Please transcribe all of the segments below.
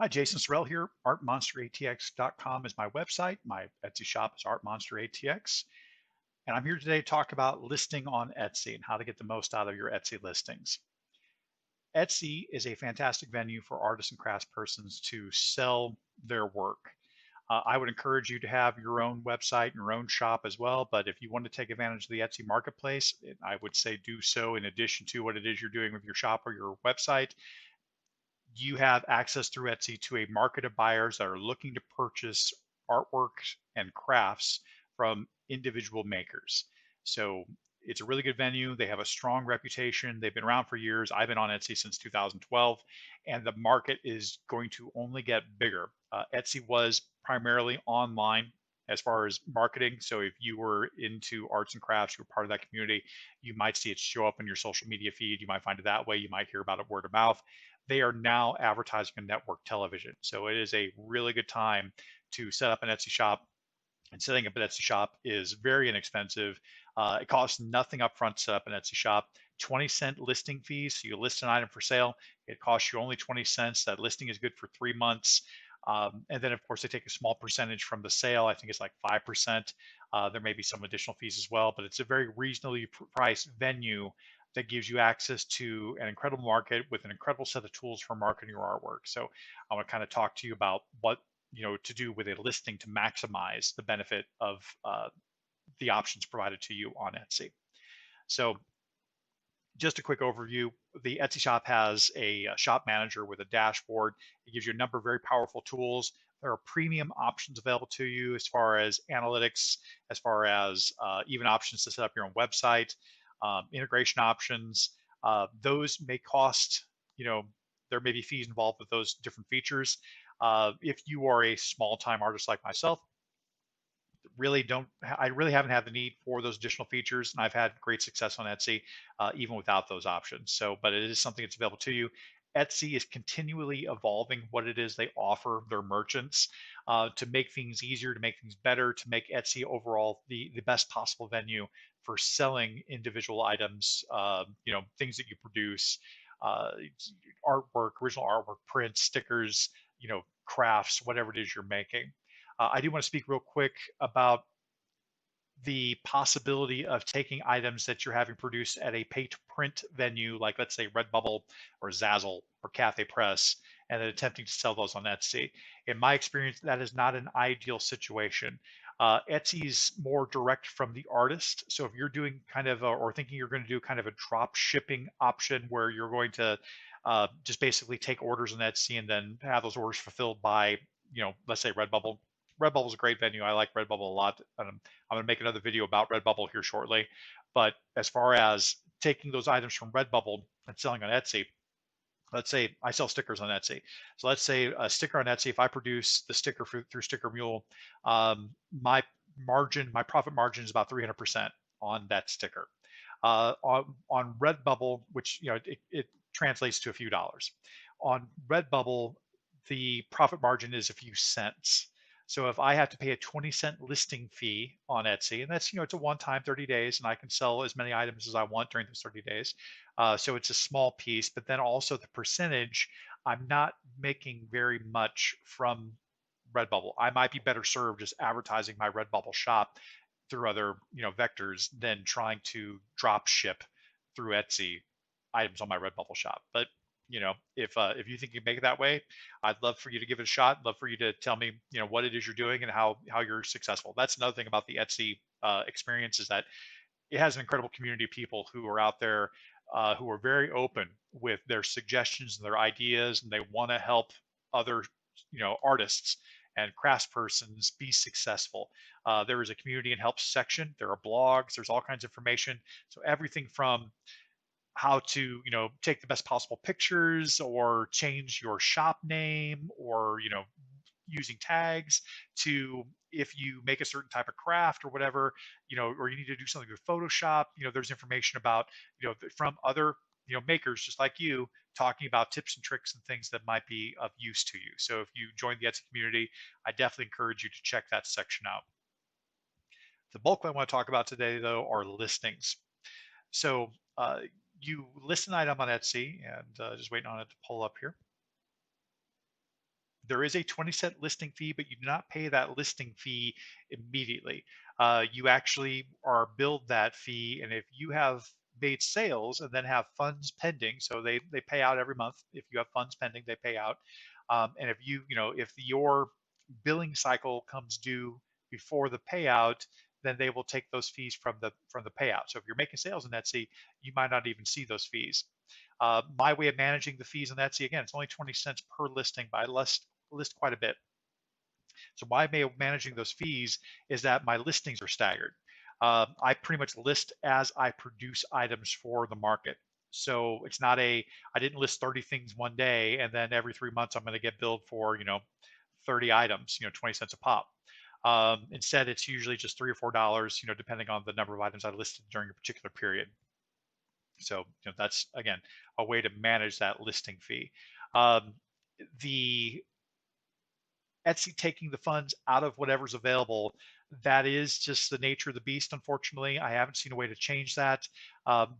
Hi, Jason Sorrell here. ArtMonsterATX.com is my website. My Etsy shop is ArtMonsterATX. And I'm here today to talk about listing on Etsy and how to get the most out of your Etsy listings. Etsy is a fantastic venue for artists and craftspersons to sell their work. I would encourage you to have your own website and your own shop as well. But if you want to take advantage of the Etsy marketplace, I would say do so in addition to what it is you're doing with your shop or your website. You have access through Etsy to a market of buyers that are looking to purchase artwork and crafts from individual makers. So it's a really good venue. They have a strong reputation. They've been around for years. I've been on Etsy since 2012, and the market is going to only get bigger. Etsy was primarily online as far as marketing. So if you were into arts and crafts, you're part of that community, you might see it show up in your social media feed. You might find it that way. You might hear about it word of mouth. They are now advertising on network television. So it is a really good time to set up an Etsy shop. And setting up an Etsy shop is very inexpensive. It costs nothing upfront to set up an Etsy shop. 20-cent listing fees. So you list an item for sale. It costs you only 20 cents. That listing is good for 3 months. And then, of course, they take a small percentage from the sale. I think it's like 5%. There may be some additional fees as well, but it's a very reasonably priced venue that gives you access to an incredible market with an incredible set of tools for marketing your artwork. So I want to kind of talk to you about what to do with a listing to maximize the benefit of the options provided to you on Etsy. So just a quick overview. The Etsy shop has a shop manager with a dashboard. It gives you a number of very powerful tools. There are premium options available to you as far as analytics, as far as even options to set up your own website, integration options. Those may cost, there may be fees involved with those different features. If you are a small time artist like myself, I really haven't had the need for those additional features, and I've had great success on Etsy even without those options. So, but it is something that's available to you. Etsy is continually evolving what it is they offer their merchants to make things easier, to make things better, to make Etsy overall the best possible venue for selling individual items, things that you produce, uh, artwork, original artwork, prints, stickers, crafts, whatever it is you're making. I do want to speak real quick about the possibility of taking items that you're having produced at a pay to print venue, like let's say Redbubble or Zazzle or Cafe Press, and then attempting to sell those on Etsy. In my experience, that is not an ideal situation. Etsy's more direct from the artist. So if you're doing kind of, or thinking you're going to do kind of a drop shipping option where you're going to just basically take orders on Etsy and then have those orders fulfilled by, let's say Redbubble. Redbubble is a great venue. I like Redbubble a lot. I'm going to make another video about Redbubble here shortly. But as far as taking those items from Redbubble and selling on Etsy, let's say I sell stickers on Etsy. So let's say a sticker on Etsy, if I produce the sticker through Sticker Mule, my my profit margin is about 300% on that sticker. On Redbubble, which it translates to a few dollars. On Redbubble, the profit margin is a few cents. So if I have to pay a 20-cent listing fee on Etsy, and that's, it's a one-time 30 days, and I can sell as many items as I want during those 30 days. So it's a small piece, but then also the percentage, I'm not making very much from Redbubble. I might be better served just advertising my Redbubble shop through other, vectors than trying to drop ship through Etsy items on my Redbubble shop. But if you think you can make it that way, I'd love for you to give it a shot. Love for you to tell me, what it is you're doing and how you're successful. That's another thing about the Etsy experience is that it has an incredible community of people who are out there who are very open with their suggestions and their ideas, and they want to help other, artists and craftspersons be successful. There is a community and help section. There are blogs. There's all kinds of information. So everything from how to take the best possible pictures or change your shop name or using tags to if you make a certain type of craft or whatever, or you need to do something with Photoshop, there's information about, from other, makers just like you talking about tips and tricks and things that might be of use to you. So if you join the Etsy community, I definitely encourage you to check that section out. The bulk I want to talk about today, though, are listings. So you list an item on Etsy, and just waiting on it to pull up here. There is a 20-cent listing fee, but you do not pay that listing fee immediately. You actually are billed that fee, and if you have made sales and then have funds pending, so they pay out every month. If you have funds pending, they pay out. And if if your billing cycle comes due before the payout, then they will take those fees from the payout. So if you're making sales in Etsy, you might not even see those fees. My way of managing the fees on Etsy, again, it's only 20 cents per listing, but I list quite a bit. So my way of managing those fees is that my listings are staggered. I pretty much list as I produce items for the market. So it's not I didn't list 30 things one day and then every 3 months I'm going to get billed for, 30 items, 20 cents a pop. Instead, it's usually just $3 or $4, depending on the number of items I listed during a particular period. So, that's again a way to manage that listing fee. Um, the Etsy taking the funds out of whatever's available, that is just the nature of the beast, unfortunately. I haven't seen a way to change that.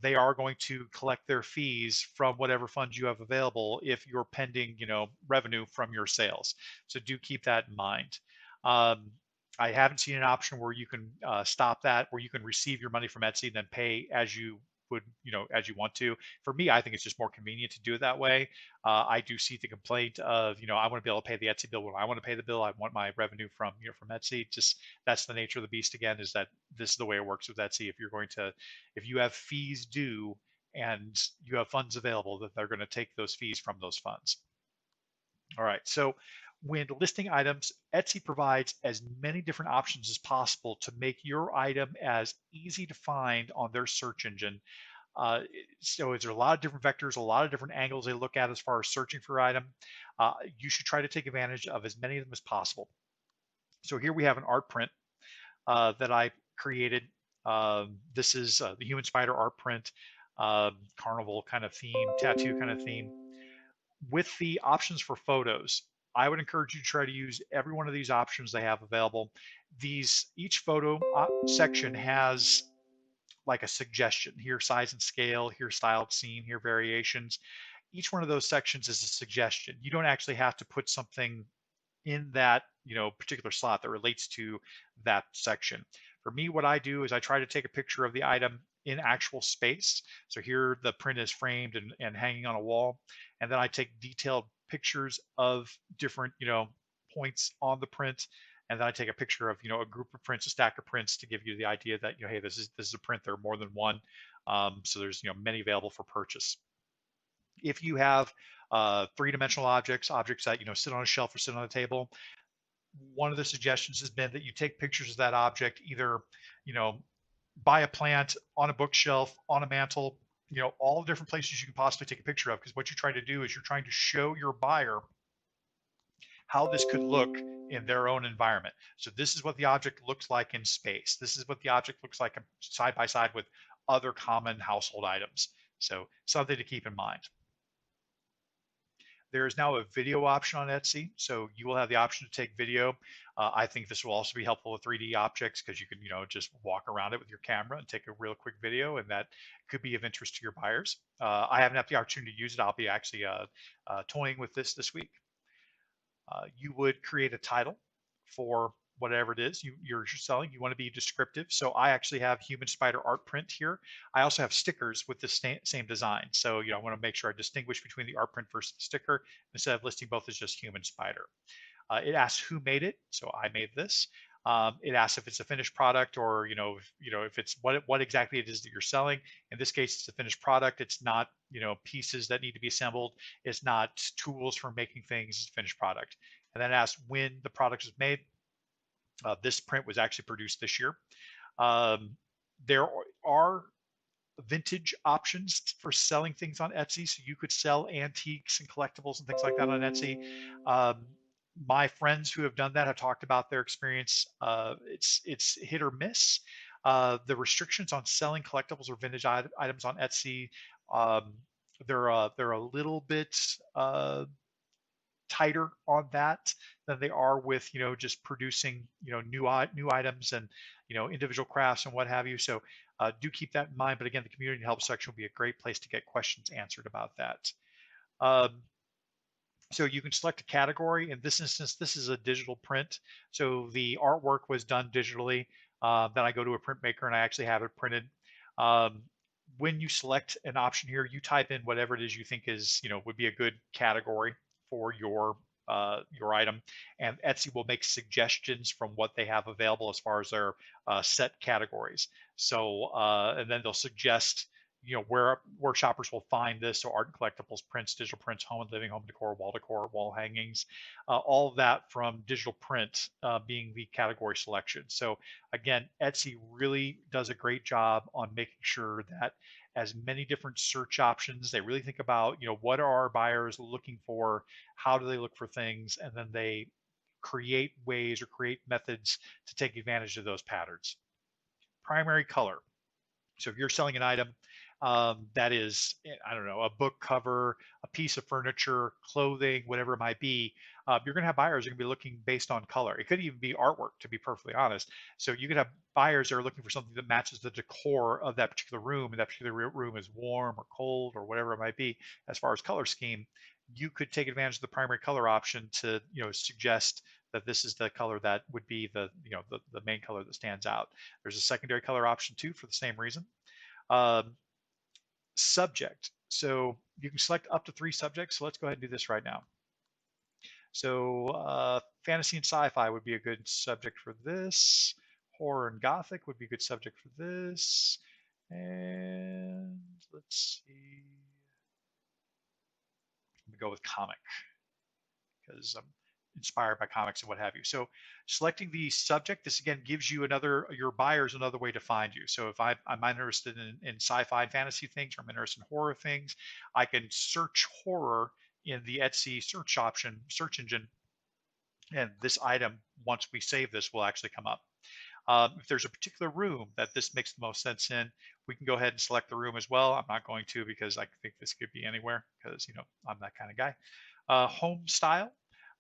They are going to collect their fees from whatever funds you have available if you're pending, revenue from your sales. So do keep that in mind. Um, I haven't seen an option where you can stop that, where you can receive your money from Etsy and then pay as you would, as you want to. For me, I think it's just more convenient to do it that way. I do see the complaint of, I want to be able to pay the Etsy bill when I want to pay the bill. I want my revenue from, from Etsy. Just that's the nature of the beast again, is that this is the way it works with Etsy. If you have fees due and you have funds available, that they're going to take those fees from those funds. All right. So when listing items, Etsy provides as many different options as possible to make your item as easy to find on their search engine. So there's a lot of different vectors, a lot of different angles they look at as far as searching for item. You should try to take advantage of as many of them as possible. So here we have an art print that I created. This is the human spider art print, carnival kind of theme, tattoo kind of theme. With the options for photos, I would encourage you to try to use every one of these options they have available. Each photo section has like a suggestion. Here, size and scale, here, styled scene, here, variations. Each one of those sections is a suggestion. You don't actually have to put something in that particular slot that relates to that section. For me, what I do is I try to take a picture of the item in actual space. So here the print is framed and hanging on a wall, and then I take detailed pictures of different points on the print, and then I take a picture of a group of prints, a stack of prints, to give you the idea that hey, this is a print. There are more than one, so there's many available for purchase. If you have three-dimensional objects that sit on a shelf or sit on a table, one of the suggestions has been that you take pictures of that object either by a plant, on a bookshelf, on a mantle, all the different places you can possibly take a picture of, because what you're trying to do is you're trying to show your buyer how this could look in their own environment. So this is what the object looks like in space. This is what the object looks like side by side with other common household items. So something to keep in mind. There is now a video option on Etsy, so you will have the option to take video. I think this will also be helpful with 3D objects, because you can, just walk around it with your camera and take a real quick video, and that could be of interest to your buyers. I haven't had the opportunity to use it. I'll be actually toying with this week. You would create a title for whatever it is you're selling. You want to be descriptive. So I actually have human spider art print here. I also have stickers with the same design. So, I want to make sure I distinguish between the art print versus the sticker instead of listing both as just human spider. It asks who made it. So I made this. It asks if it's a finished product, or if it's what exactly it is that you're selling. In this case, it's a finished product. It's not pieces that need to be assembled. It's not tools for making things. It's a finished product. And then it asks when the product was made. This print was actually produced this year. There are vintage options for selling things on Etsy. So you could sell antiques and collectibles and things like that on Etsy. My friends who have done that have talked about their experience. It's hit or miss. The restrictions on selling collectibles or vintage items on Etsy, they're a little bit tighter on that than they are with just producing new items and individual crafts and what have you. So do keep that in mind. But again, the community help section will be a great place to get questions answered about that. Um, So you can select a category. In this instance, this is a digital print. So the artwork was done digitally. Then I go to a printmaker and I actually have it printed. Um, when you select an option here, you type in whatever it is you think is, would be a good category for your item, and Etsy will make suggestions from what they have available as far as their set categories. So and then they'll suggest where shoppers will find this. So art and collectibles, prints, digital prints, home and living, home decor, wall hangings, all of that from digital print being the category selection. So again, Etsy really does a great job on making sure that as many different search options, they really think about, what are our buyers looking for, how do they look for things, and then they create ways or create methods to take advantage of those patterns. Primary color. So if you're selling an item that is, I don't know, a book cover, a piece of furniture, clothing, whatever it might be, you're going to have buyers who are going to be looking based on color. It could even be artwork, to be perfectly honest. So you could have buyers that are looking for something that matches the decor of that particular room, and that particular room is warm or cold or whatever it might be. As far as color scheme, you could take advantage of the primary color option to, suggest that this is the color that would be the main color that stands out. There's a secondary color option too for the same reason. Um, Subject. So you can select up to 3 subjects. So let's go ahead and do this right now. So fantasy and sci-fi would be a good subject for this. Horror and gothic would be a good subject for this. And let's see. I'm gonna go with comic because I'm inspired by comics and what have you. So selecting the subject, this again gives you your buyers another way to find you. So if I'm interested in sci-fi and fantasy things, or I'm interested in horror things, I can search horror in the Etsy search engine, and this item, once we save this, will actually come up. If there's a particular room that this makes the most sense in, we can go ahead and select the room as well. I'm not going to, because I think this could be anywhere, because I'm that kind of guy. Home style.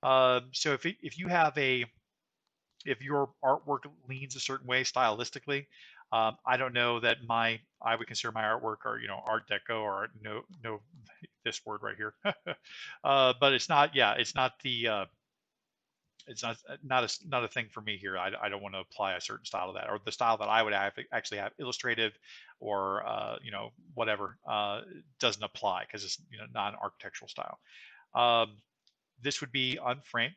So if you have if your artwork leans a certain way stylistically, I don't know that I would consider my artwork, or Art Deco, or no this word right here, but it's not, yeah, it's not not a thing for me here. I don't want to apply a certain style to that, or the style that I would actually have illustrative, or whatever, doesn't apply because it's not an architectural style. Um, this would be unframed.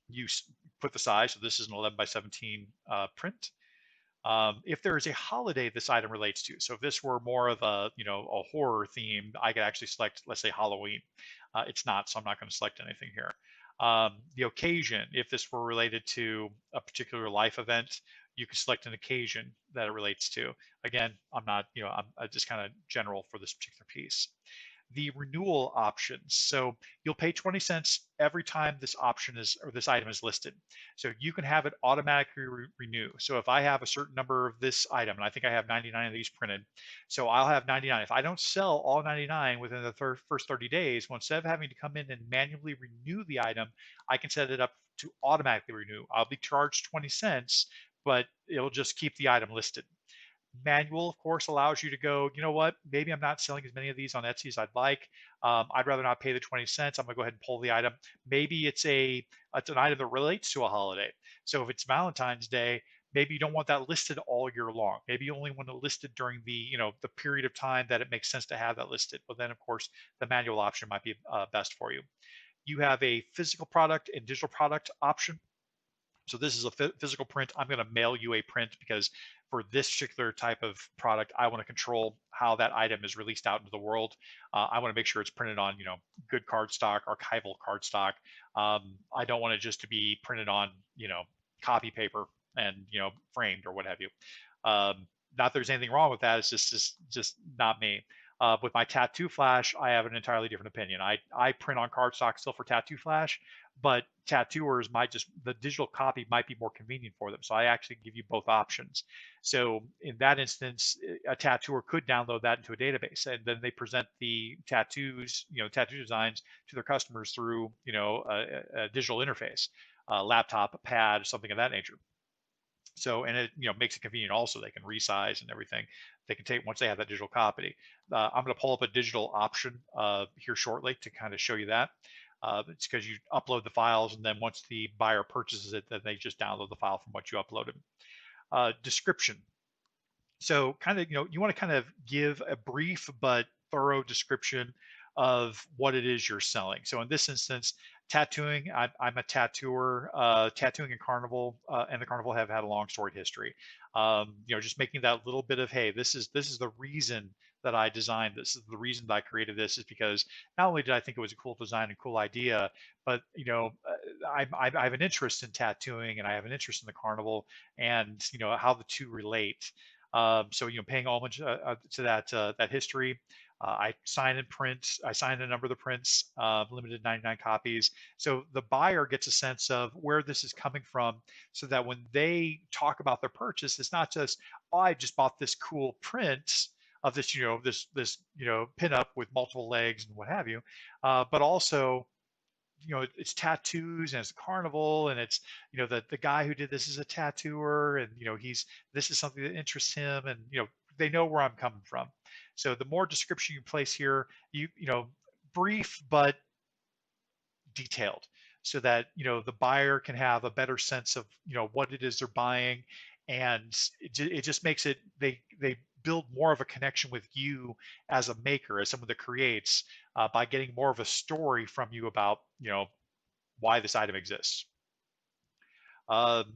You put the size, so this is an 11 by 17 print. If there is a holiday this item relates to, so if this were more of a horror theme, I could actually select, let's say, Halloween. It's not, so I'm not going to select anything here. The occasion, if this were related to a particular life event, you can select an occasion that it relates to. Again, I'm not, I'm just kind of general for this particular piece. The renewal options. So you'll pay 20 cents every time this option is, or this item is listed. So you can have it automatically renew. So if I have a certain number of this item, and I think I have 99 of these printed, so I'll have 99. If I don't sell all 99 within the first 30 days, well, instead of having to come in and manually renew the item, I can set it up to automatically renew. I'll be charged 20 cents, but it'll just keep the item listed. Manual, of course, allows you to go, you know what, maybe I'm not selling as many of these on Etsy as I'd like. I'd rather not pay the 20 cents. I'm gonna go ahead and pull the item. Maybe it's an item that relates to a holiday. So if it's Valentine's Day, maybe you don't want that listed all year long. Maybe you only want it listed during the period of time that it makes sense to have that listed. But then, of course, the manual option might be best for you. You have a physical product and digital product option. So this is a physical print. I'm going to mail you a print because for this particular type of product, I want to control how that item is released out into the world. I want to make sure it's printed on, good cardstock, archival cardstock. I don't want it just to be printed on, copy paper and, framed or what have you. Not that there's anything wrong with that. It's just not me. With my tattoo flash, I have an entirely different opinion. I print on cardstock still for tattoo flash, but tattooers might just, the digital copy might be more convenient for them. So I actually give you both options. So in that instance, a tattooer could download that into a database, and then they present the tattoo designs to their customers through, a digital interface, a laptop, a pad, something of that nature. So, and it, makes it convenient also. They can resize and everything. They can take once they have that digital copy. I'm going to pull up a digital option here shortly to kind of show you that. It's because you upload the files, and then once the buyer purchases it, then they just download the file from what you uploaded. Description. So kind of, you want to kind of give a brief but thorough description of what it is you're selling. So in this instance, tattooing, I'm a tattooer. Tattooing and carnival and the carnival have had a long storied history. Just making that little bit of, hey, this is the reason that I designed this. Is the reason that I created this is because not only did I think it was a cool design and cool idea, but I have an interest in tattooing and I have an interest in the carnival, and how the two relate. So paying homage to that history. I sign and print. I signed a number of the prints, limited 99 copies. So the buyer gets a sense of where this is coming from, so that when they talk about their purchase, it's not just, oh, I just bought this cool print of this, this pinup with multiple legs and what have you, but also it's tattoos and it's a carnival, and it's the guy who did this is a tattooer, and this is something that interests him, and they know where I'm coming from. So the more description you place here, brief but detailed, so that the buyer can have a better sense of what it is they're buying, and it just makes it, they build more of a connection with you as a maker, as someone that creates, by getting more of a story from you about why this item exists. Um,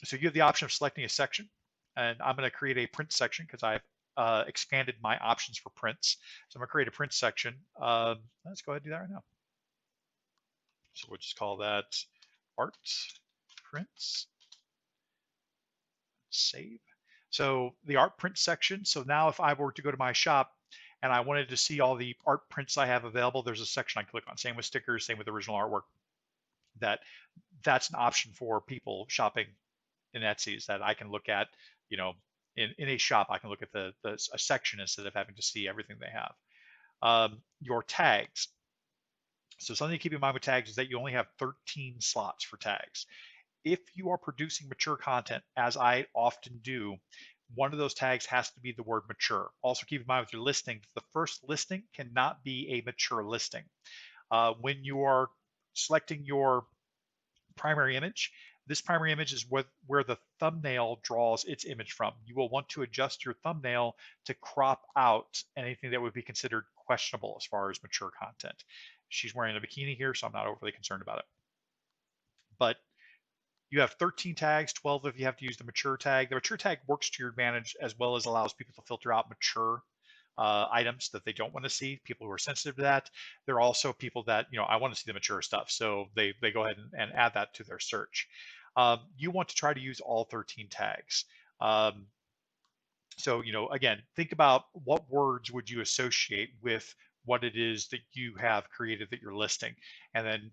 so you have the option of selecting a section, and I'm going to create a print section because I've expanded my options for prints. So I'm going to create a print section. Let's go ahead and do that right now. So we'll just call that art prints. Save. So the art print section. So now if I were to go to my shop and I wanted to see all the art prints I have available, there's a section I click on. Same with stickers, same with original artwork. That's an option for people shopping in Etsy, is that I can look at, in a shop, I can look at a section instead of having to see everything they have. Your tags. So something to keep in mind with tags is that you only have 13 slots for tags. If you are producing mature content, as I often do, one of those tags has to be the word mature. Also keep in mind with your listing, the first listing cannot be a mature listing. When you are selecting your primary image, this primary image is where the thumbnail draws its image from. You will want to adjust your thumbnail to crop out anything that would be considered questionable as far as mature content. She's wearing a bikini here, so I'm not overly concerned about it. But you have 13 tags, 12 if you have to use the mature tag. The mature tag works to your advantage, as well as allows people to filter out mature items that they don't want to see. People who are sensitive to that. There are also people that, I want to see the mature stuff, so they go ahead and add that to their search. You want to try to use all 13 tags. So, again, think about what words would you associate with what it is that you have created that you're listing, and then,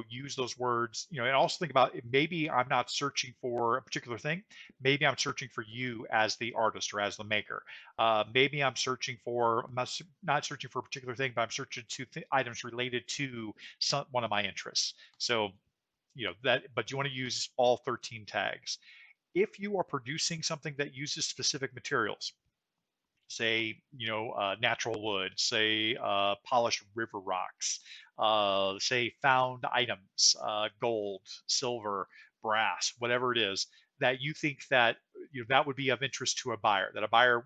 use those words, and also think about, maybe I'm not searching for a particular thing. Maybe I'm searching for you as the artist or as the maker. Maybe I'm searching for, I'm not searching for a particular thing, but I'm searching to items related to one of my interests. So, but you want to use all 13 tags. If you are producing something that uses specific materials, say, natural wood, say, polished river rocks, say, found items, gold, silver, brass, whatever it is, that you think that, that would be of interest to a buyer, that a buyer,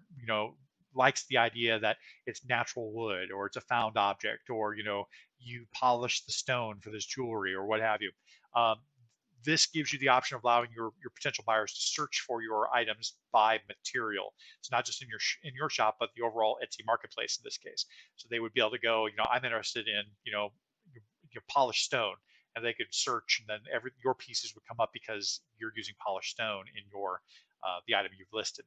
likes the idea that it's natural wood, or it's a found object, or, you polish the stone for this jewelry or what have you. Um, this gives you the option of allowing your potential buyers to search for your items by material. It's not just in your shop, but the overall Etsy marketplace in this case. So they would be able to go, I'm interested in, your polished stone, and they could search, and then your pieces would come up because you're using polished stone in your the item you've listed.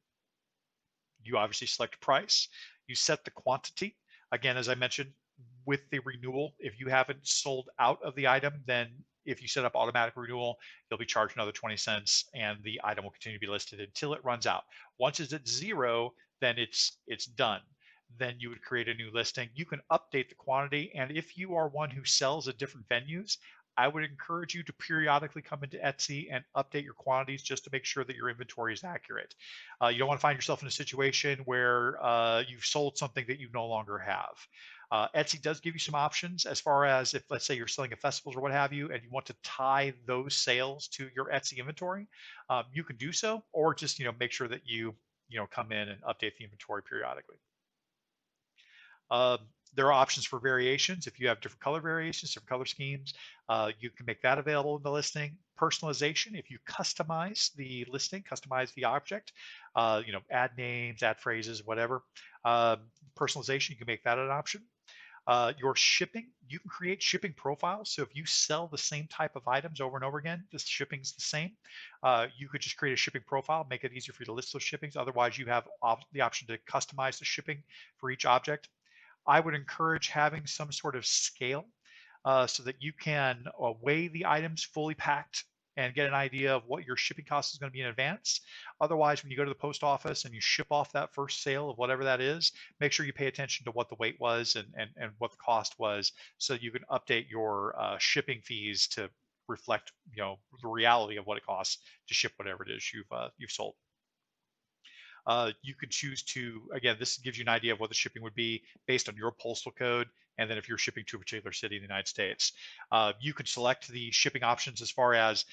You obviously select price. You set the quantity. Again, as I mentioned, with the renewal, if you haven't sold out of the item, then if you set up automatic renewal, you'll be charged another 20 cents, and the item will continue to be listed until it runs out. Once it's at zero, then it's done. then you would create a new listing. You can update the quantity. And if you are one who sells at different venues, I would encourage you to periodically come into Etsy and update your quantities just to make sure that your inventory is accurate. You don't want to find yourself in a situation where you've sold something that you no longer have. Etsy does give you some options as far as if, let's say, you're selling at festivals or what have you, and you want to tie those sales to your Etsy inventory, you can do so, or just make sure that you come in and update the inventory periodically. There are options for variations. If you have different color variations, different color schemes, you can make that available in the listing. Personalization, if you customize the listing, customize the object, add names, add phrases, whatever. Personalization, you can make that an option. Your shipping, you can create shipping profiles. So if you sell the same type of items over and over again, the shipping's the same. You could just create a shipping profile, make it easier for you to list those shippings. Otherwise, you have the option to customize the shipping for each object. I would encourage having some sort of scale so that you can weigh the items fully packed and get an idea of what your shipping cost is going to be in advance. Otherwise, when you go to the post office and you ship off that first sale of whatever that is, make sure you pay attention to what the weight was and what the cost was so you can update your shipping fees to reflect the reality of what it costs to ship whatever it is you've sold. You could choose to, again, this gives you an idea of what the shipping would be based on your postal code. And then if you're shipping to a particular city in the United States, you could select the shipping options as far as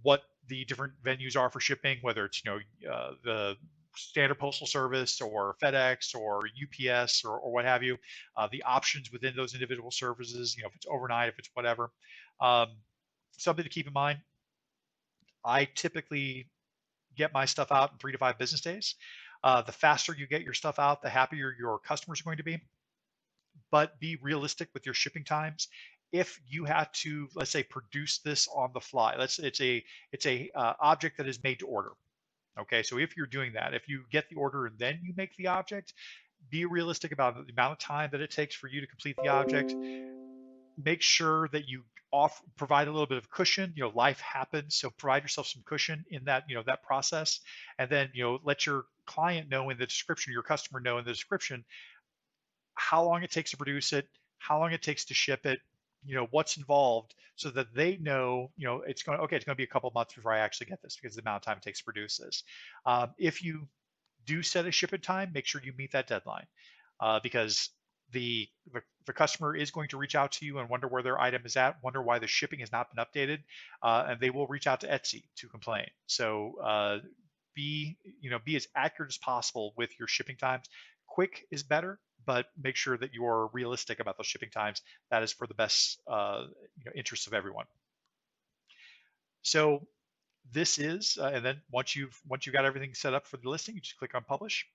what the different venues are for shipping, whether it's, the standard postal service or FedEx or UPS or what have you, the options within those individual services, if it's overnight, if it's whatever. Um, Something to keep in mind, I typically get my stuff out in 3 to 5 business days. The faster you get your stuff out, the happier your customers are going to be. But be realistic with your shipping times. If you have to, let's say, produce this on the fly, it's a object that is made to order. Okay, so if you're doing that, if you get the order and then you make the object, be realistic about the amount of time that it takes for you to complete the object. Make sure that you provide a little bit of cushion. Life happens, so provide yourself some cushion in that process, and then let your client know in the description, your customer know in the description how long it takes to produce it, how long it takes to ship it, what's involved, so that they know, it's going to be a couple months before I actually get this because of the amount of time it takes to produce this. If you do set a shipping time, make sure you meet that deadline because the customer is going to reach out to you and wonder where their item is at, wonder why the shipping has not been updated, and they will reach out to Etsy to complain. So be as accurate as possible with your shipping times. Quick is better, but make sure that you're realistic about those shipping times. That is for the best interests of everyone. So this is, and then once you've got everything set up for the listing, you just click on publish,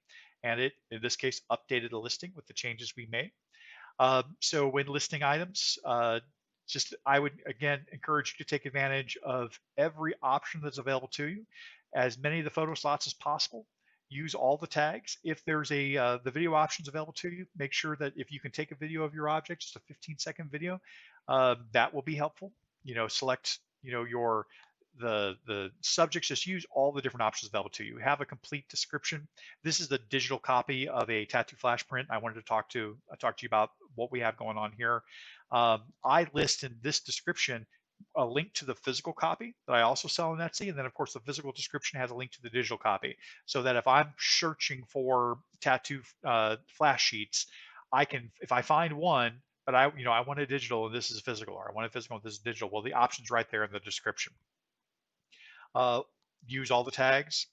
and it, in this case, updated the listing with the changes we made. So when listing items, I would again encourage you to take advantage of every option that's available to you, as many of the photo slots as possible. Use all the tags. If there's the video options available to you, make sure that if you can take a video of your object, just a 15-second video, that will be helpful. Select the subjects. Just use all the different options available to you. Have a complete description. This is the digital copy of a tattoo flash print. I wanted to talk to you about what we have going on here. I list in this description a link to the physical copy that I also sell on Etsy, and then of course the physical description has a link to the digital copy, so that if I'm searching for tattoo flash sheets, I can, if I find one, but I want a digital and this is physical, or I want a physical and this is digital, well, the option's right there in the description. Use all the tags.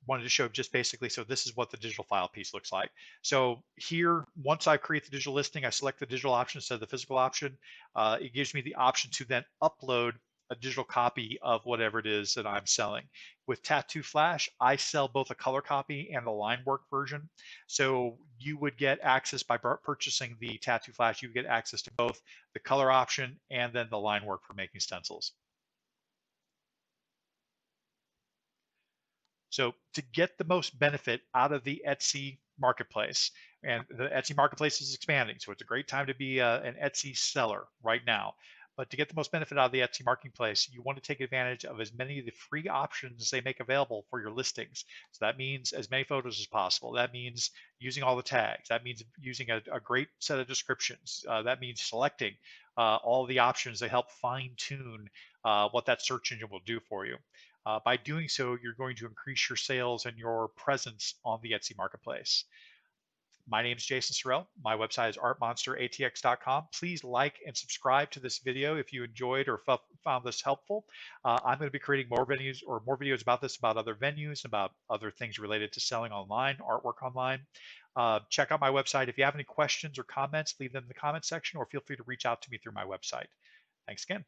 Wanted to show just basically, so this is what the digital file piece looks like. So here, once I create the digital listing, I select the digital option instead of the physical option. It gives me the option to then upload a digital copy of whatever it is that I'm selling. With Tattoo Flash, I sell both a color copy and the line work version. So you would get access by purchasing the Tattoo Flash, you would get access to both the color option and then the line work for making stencils. So to get the most benefit out of the Etsy marketplace, and the Etsy marketplace is expanding, so it's a great time to be an Etsy seller right now. But to get the most benefit out of the Etsy marketplace, you want to take advantage of as many of the free options they make available for your listings. So that means as many photos as possible. That means using all the tags. That means using a great set of descriptions. That means selecting all the options that help fine tune what that search engine will do for you. By doing so, you're going to increase your sales and your presence on the Etsy marketplace. My name is Jason Sorrell. My website is artmonsteratx.com. Please like and subscribe to this video if you enjoyed or found this helpful. I'm going to be creating more videos about this, about other venues, about other things related to selling online, artwork online. Check out my website. If you have any questions or comments, leave them in the comment section or feel free to reach out to me through my website. Thanks again.